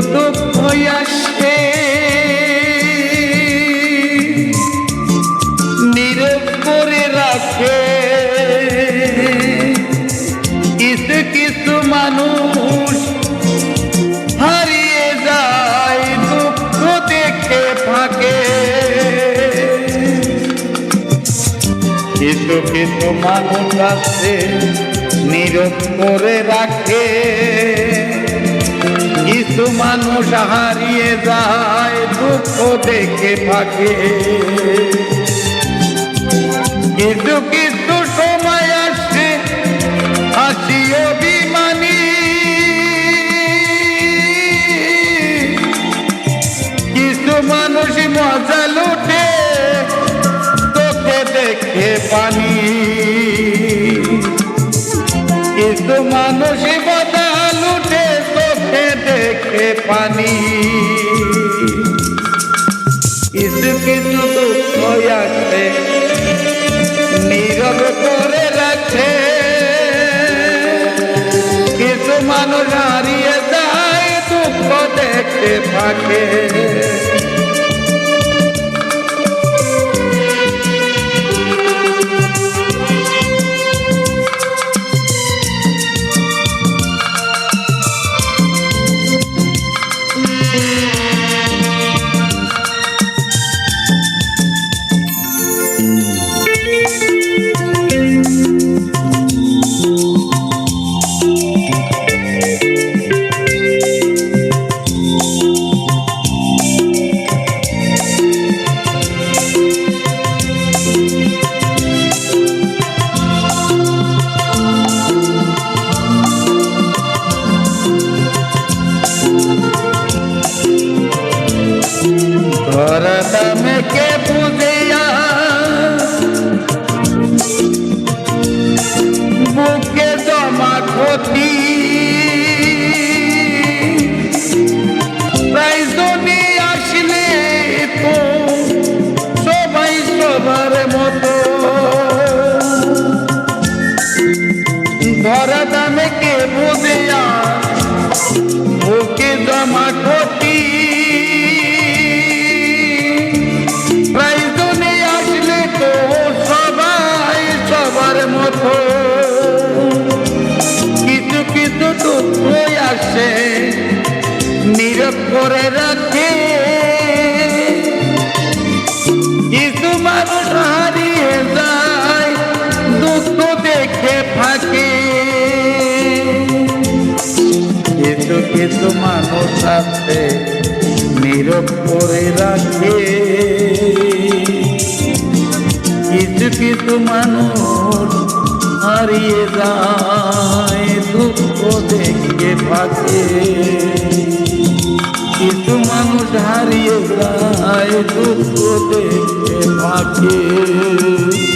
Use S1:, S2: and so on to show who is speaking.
S1: দুঃখ আসে নীরব করে রাখে। কিছু কিছু মানুষ হারিয়ে যায় দুঃখ দেখে ফাঁকে। কিছু কিছু মানুষ আছে নীরব করে রাখে। কিছু মানুষ হারিয়ে যায় দুঃখ দেখে ফাঁকে। কিছু কিছু সময় আসে হাসি অভিমানী। কিছু মানুষ মজা লুটে চোখে দেখে পানি। কিছু মানুষ মজা লুটে চোখে দেখে পানি। কিছু কিছু দুঃখ আসে নীরব করে রাখে। কিছু মানুষ হারিয়ে যায় দুঃখ দেখে ফাঁকে। ধরদমে কে বুঝিয়া বুকে জমা ক্ষতি। প্রায়জনই আসলে তো সবাই সবার মতো। ধরদমে কে বুঝিয়া বুকে জমা ক্ষতি। কিছু কিছু দুঃখ আসে নীরব করে রাখে। কিছু মানুষ হারিয়ে যায় দুঃখ দেখে ফাঁকে। কিছু কিছু মানুষ আছে নীরব করে রাখে। কিছু কিছু মানুষ হারিয়ে যায় দুঃখ দেখে ফাঁকে। কিছু মানুষ হারিয়ে যায় দুঃখ দেখে ফাঁকে।